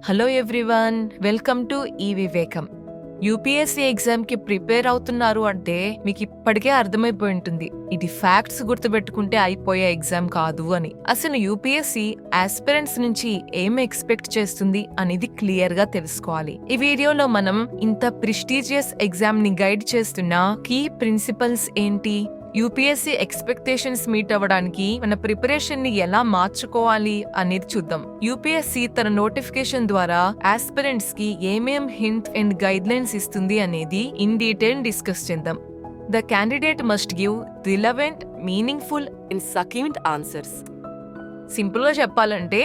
Hello everyone, welcome to ఈ వివేకం. UPSC ఎగ్జామ్కి ప్రిపేర్ అవుతున్నారు అంటే మీకు ఇప్పటికే అర్థమైపోయి ఉంటుంది, ఇది ఫ్యాక్ట్స్ గుర్తుపెట్టుకుంటే అయిపోయే ఎగ్జామ్ కాదు అని. అసలు యూపీఎస్సీ ఆస్పిరెంట్స్ నుంచి ఏం ఎక్స్పెక్ట్ చేస్తుంది అనేది క్లియర్ గా తెలుసుకోవాలి. ఈ వీడియోలో మనం ఇంత ప్రెస్టీజియస్ ఎగ్జామ్ ని గైడ్ చేస్తున్న కీ ప్రిన్సిపల్స్ ఏంటి, యూపీఎస్సీ ఎక్స్పెక్టేషన్స్ మీట్ అవ్వడానికి మన ప్రిపరేషన్ ని ఎలా మార్చుకోవాలి అనేది చూద్దాం. యూపీఎస్సీ తన నోటిఫికేషన్ ద్వారా ఆస్పిరెంట్స్ కి ఏమేం హింట్ అండ్ గైడ్ లైన్స్ ఇస్తుంది అనేది ఇన్ డీటెయిల్ డిస్కస్ చేద్దాం. The candidate must give relevant, meaningful and succinct answers. Simple గా చెప్పాలంటే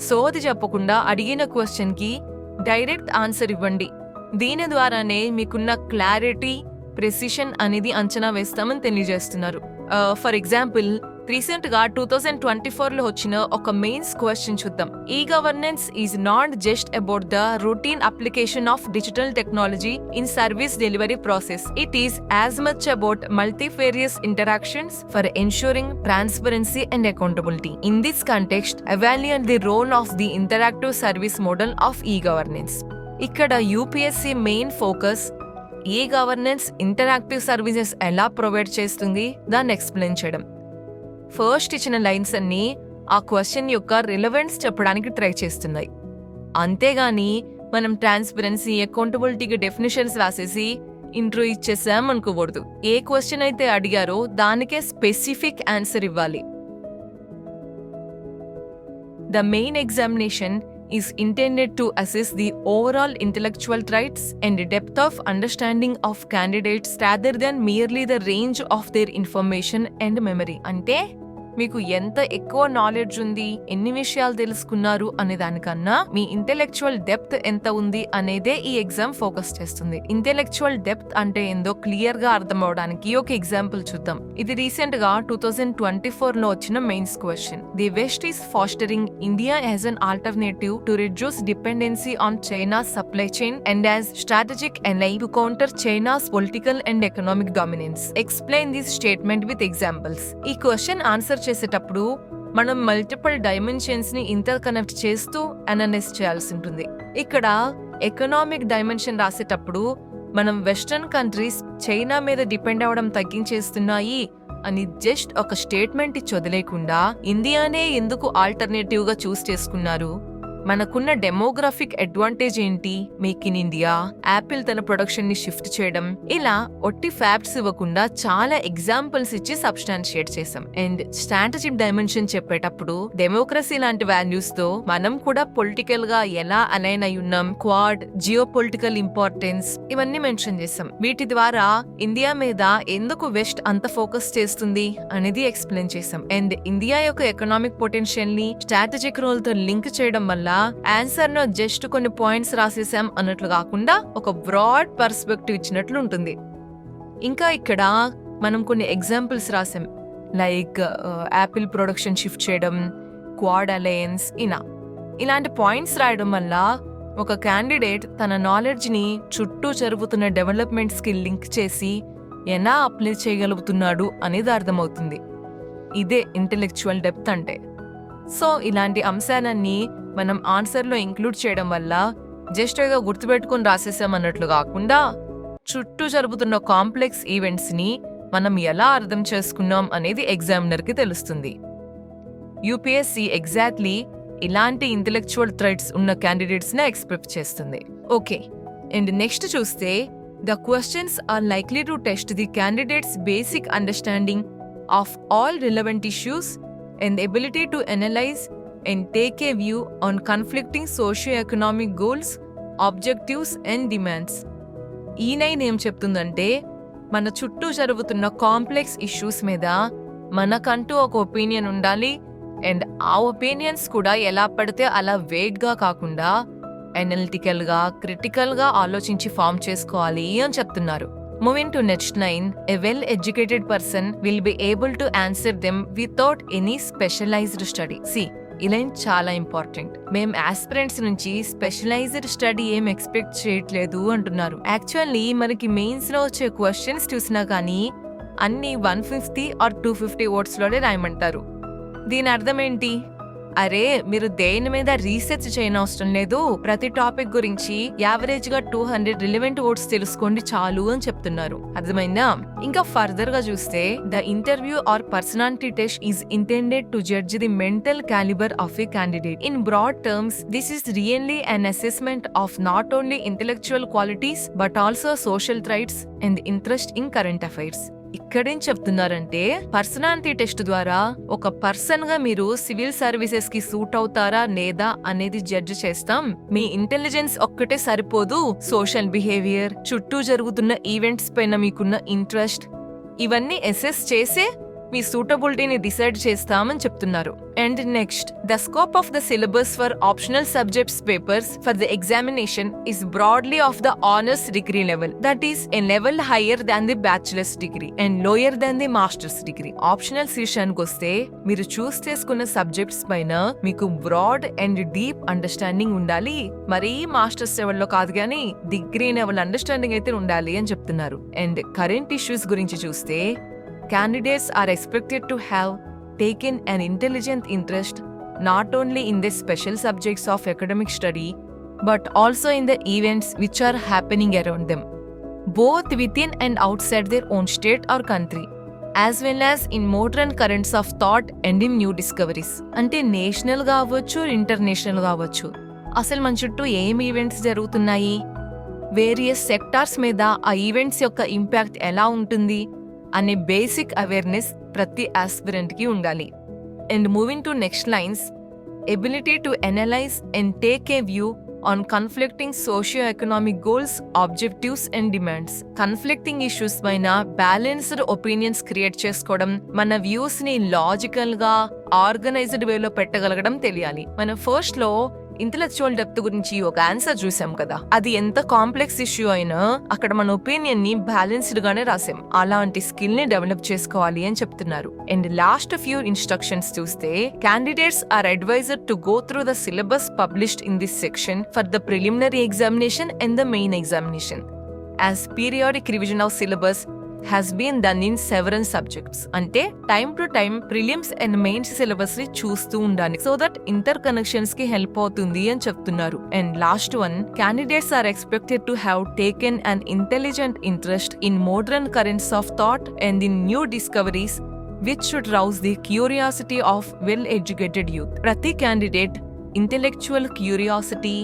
సోది చెప్పకుండా అడిగిన క్వశ్చన్ కి డైరెక్ట్ ఆన్సర్ ఇవ్వండి. దీని ద్వారానే మీకున్న క్లారిటీ, ప్రెసిషన్ అనేది అంచనా వేస్తామని తెలియజేస్తున్నారు. ఫర్ ఎగ్జాంపుల్, రీసెంట్ గా 2024 లో వచ్చిన ఒక మెయిన్స్ క్వశ్చన్ చూద్దాం. E governance is not just about the routine application of digital technology in service delivery process. It is as much about multifarious interactions for ensuring transparency and accountability. In this context, evaluate the role of the interactive service model of e governance. ఇక్కడ UPSC main focus e governance interactive services ఎలా provide చేస్తుంది దాన్ని explain చేయడం. First ఇచ్చిన lines అన్ని ఆ question యొక్క relevance చెప్పడానికి ట్రై చేస్తున్నాయి. అంతేగాని మనం ట్రాన్స్పరెన్సీ, అకౌంటబిలిటీకి డెఫినేషన్స్ రాసేసి ఇంట్రో ఇచ్చేసాం అనుకోకూడదు. ఏ క్వశ్చన్ అయితే అడిగారో దానికే స్పెసిఫిక్ ఆన్సర్ ఇవ్వాలి. The main examination is intended to assess the overall intellectual traits and depth of understanding of candidates rather than merely the range of their information and memory. అంటే మీకు ఎంత ఎక్కువ knowledge ఉంది, ఎన్ని విషయాలు తెలుసుకున్నారు అనే దానికన్నా మీ ఇంటెలెక్చువల్ డెప్త్ ఎంత ఉంది అనేదే ఈ ఎగ్జామ్ ఫోకస్ చేస్తుంది. ఇంటెలెక్చువల్ డెప్త్ అంటే ఏందో క్లియర్ గా అర్థం అవడానికి ఒక ఎగ్జాంపుల్ చూద్దాం. ఇది రీసెంట్ గా 2024 లో వచ్చిన mains question. The west is fostering India as an alternative to reduce dependency on China's supply chain and as strategic ally to counter China's political and economic dominance. Explain this statement with examples. ఈ question answer చేసేటప్పుడు మనం multiple dimensions ని interconnect చేస్తూ analyse చేయాల్సి ఉంటుంది. ఇక్కడ economic dimension రాసేటప్పుడు మనం వెస్టర్న్ కంట్రీస్ చైనా మీద డిపెండ్ అవ్వడం తగ్గించేస్తున్నాయి అని జస్ట్ ఒక స్టేట్మెంట్ ఇచ్చి వదిలేకుండా ఇండియానే ఎందుకు ఆల్టర్నేటివ్ గా చూస్ చేసుకున్నారు, మనకున్న డెమోగ్రాఫిక్ అడ్వాంటేజ్ ఏంటి, మేక్ ఇన్ ఇండియా, యాపిల్ తన ప్రొడక్షన్ ని షిఫ్ట్ చేయడం, ఇలా ఒట్టి ఫ్యాక్ట్స్ ఇవ్వకుండా చాలా ఎగ్జాంపుల్స్ ఇచ్చి సబ్స్టాన్షియేట్ చేసాం. అండ్ స్ట్రాటజిక్ డైమెన్షన్ చెప్పేటప్పుడు డెమోక్రసీ లాంటి వాల్యూస్ తో మనం కూడా పొలిటికల్ గా ఎలా అలైన్ అయి ఉన్నాం, క్వాడ్, జియో పొలిటికల్ ఇంపార్టెన్స్, ఇవన్నీ మెన్షన్ చేసాం. వీటి ద్వారా ఇండియా మీద ఎందుకు వెస్ట్ అంత ఫోకస్ చేస్తుంది అనేది ఎక్స్ప్లెయిన్ చేసాం. అండ్ ఇండియా యొక్క ఎకనామిక్ పొటెన్షియల్ ని స్ట్రాటజిక్ రోల్ తో లింక్ చేయడం వల్ల ఆన్సర్ లో జస్ట్ కొన్ని పాయింట్స్ రాసేసాం అన్నట్లు కాకుండా ఒక బ్రాడ్ పర్స్పెక్టివ్ ఇచ్చినట్లు ఉంటుంది. ఇంకా ఇక్కడ మనం కొన్ని ఎగ్జాంపుల్స్ రాసాం, లైక్ యాపిల్ ప్రొడక్షన్ షిఫ్ట్ చేయడం, క్వాడ్ అలయన్స్, ఇలాంటి పాయింట్స్ రాయడం వల్ల ఒక క్యాండిడేట్ తన నాలెడ్జ్ ని చుట్టూ జరుగుతున్న డెవలప్మెంట్స్ కి లింక్ చేసి ఎలా అప్లై చేయగలుగుతున్నాడు అనేది అర్థమవుతుంది. ఇదే ఇంటెలెక్చువల్ డెప్త్ అంటే. సో ఇలాంటి అంశాలన్నీ మనం ఆన్సర్లో ఇంక్లూడ్ చేయడం వల్ల జస్ట్ ఏదో గుర్తుపెట్టుకుని రాసేసాం అన్నట్లు కాకుండా చుట్టూ జరుగుతున్న కాంప్లెక్స్ ఈవెంట్స్ ని మనం ఎలా అర్థం చేసుకున్నాం అనేది ఎగ్జామినర్ కి తెలుస్తుంది. యూపీఎస్సీ ఎగ్జాక్ట్లీ ఇలాంటి ఇంటెలెక్చువల్ థ్రెడ్స్ ఉన్న క్యాండిడేట్స్ ని ఎక్స్పెక్ట్ చేస్తుంది. ఓకే, అండ్ నెక్స్ట్ చూస్తే the questions are likely to test the candidates basic understanding of all relevant issues and the ability to analyze and take a view on conflicting socio-economic goals, objectives and demands. ఈ line ఏం చెప్తుందంటే మన చుట్టూ జరుగుతున్న complex issues మీద మనకంటూ ఒక opinion ఉండాలి. అండ్ ఆ ఒపీనియన్స్ కూడా ఎలా పడితే అలా వేగ్గా కాకుండా అనలిటికల్ గా, క్రిటికల్ గా ఆలోచించి ఫామ్ చేసుకోవాలి అని చెప్తున్నారు. Moving to next line, a well-educated person will be able to answer them without any specialized study. See, ఈ లైన్ చాలా ఇంపార్టెంట్. మేము ఆస్పిరెంట్స్ నుంచి స్పెషలైజ్డ్ స్టడీ ఏం ఎక్స్పెక్ట్ చేయట్లేదు అంటున్నారు. యాక్చువల్లీ మనకి మెయిన్స్ లో వచ్చే క్వశ్చన్స్ చూసినా కానీ అన్ని 150 or 250 వర్డ్స్ లోనే రాయమంటారు. దీని అర్థం ఏంటి? అరే మీరు దేని మీద రీసెర్చ్ చేయనవసరం లేదు, ప్రతి టాపిక్ గురించి యావరేజ్ గా 200 రిలవెంట్ వర్డ్స్ తెలుసుకోండి చాలు అని చెప్తున్నారు. అర్థమైందా? ఇంకా ఫర్దర్ గా చూస్తే the interview or personality test is intended to judge the mental calibre of a candidate. In broad terms this is really an assessment of not only intellectual qualities but also social rights and interest in current affairs. ఇక్కడేం చెప్తున్నారంటే personality test ద్వారా ఒక person గా మీరు civil services కి suit అవుతారా లేదా అనేది జడ్జ్ చేస్తాం. మీ ఇంటెలిజెన్స్ ఒక్కటే సరిపోదు, సోషల్ బిహేవియర్, చుట్టూ జరుగుతున్న ఈవెంట్స్ పైన మీకున్న ఇంట్రెస్ట్, ఇవన్నీ అసెస్ చేసే మీ సూటబిలిటీని డిసైడ్ చేస్తామని చెప్తున్నారు. And next, the scope of the syllabus for optional subjects papers for the examination is broadly of the honours degree level, that is a level higher than the bachelor's degree and lower than the master's degree. Optional సెషన్కి వస్తే మీరు చూస్ చేసుకున్న subjects పైన మీకు broad and deep understanding ఉండాలి. మరీ masters లెవెల్లో కాదు కానీ డిగ్రీ లెవెల్ అండర్స్టాండింగ్ అయితే ఉండాలి అని చెప్తున్నారు. అండ్ కరెంట్ ఇష్యూస్ గురించి చూస్తే candidates are expected to have taken an intelligent interest not only in the special subjects of academic study but also in the events which are happening around them, both within and outside their own state or country, as well as in modern currents of thought and in new discoveries. అంటే national గా అవ్వచ్చు, international గా అవ్వచ్చు, అసలు మన చుట్టూ ఏం events జరుగుతున్నాయి, వేరియస్ సెక్టార్స్ మీద ఆ ఈవెంట్స్ యొక్క ఇంపాక్ట్ ఎలా ఉంటుంది అనే బేసిక్ అవేర్నెస్ ప్రతి ఆస్పిరెంట్ కి ఉండాలి. And moving to next lines, ability to analyse and take a view on conflicting socio economic goals, objectives and demands. Conflicting issues పైన బ్యాలెన్స్డ్ ఒపీనియన్స్ క్రియేట్ చేసుకోవడం, మన వ్యూస్ ని లాజికల్ గా ఆర్గనైజ్డ్ వేలో పెట్టగలగడం తెలియాలి. మనం ఫస్ట్ లో ఇంటెలెక్చువల్ డెప్త్ గురించి ఒక ఆన్సర్ చూసాం కదా, అది ఎంత కాంప్లెక్స్ ఇష్యూ అయినా అక్కడ మన ఒపీనియన్ ని బ్యాలెన్స్డ్ గానే రాసాం. అలాంటి స్కిల్ ని డెవలప్ చేసుకోవాలి అని చెప్తున్నారు. అండ్ లాస్ట్ ఫ్యూ ఇన్స్ట్రక్షన్స్ చూస్తే, candidates are advised to go through the syllabus published in this section for the preliminary examination and the main examination, as periodic revision of syllabus has been done in several subjects. అంటే time to time prelims and mains syllabus ని చూస్తూ ఉండాలి, so that interconnections కి help అవుతుంది అని చెప్తున్నారు. And last one, candidates are expected to have taken an intelligent interest in modern currents of thought and in new discoveries which should rouse the curiosity of well educated youth. ప్రతి candidate intellectual curiosity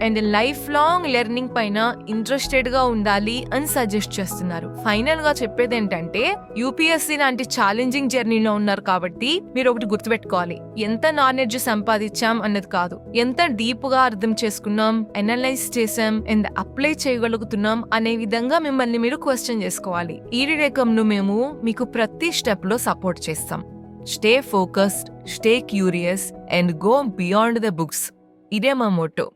and lifelong learning పైన interested గా ఉండాలి అని suggest చేస్తున్నారు. Final గా చెప్పేది ఏంటంటే, UPSC లాంటి ఛాలెంజింగ్ జర్నీలో ఉన్నారు కాబట్టి మీరు ఒకటి గుర్తుపెట్టుకోవాలి, ఎంత నాలెడ్జ్ సంపాదించాం అన్నది కాదు, ఎంత డీప్ గా అర్థం చేసుకున్నాం, అనలైజ్ చేసాం అండ్ అప్లై చేయగలుగుతున్నాం అనే విధంగా మిమ్మల్ని మీరు క్వశ్చన్ చేసుకోవాలి. ఈ రకంను మేము మీకు ప్రతి స్టెప్ లో సపోర్ట్ చేస్తాం. Stay focused, stay curious and go beyond the books. ఇదే మా మోటో.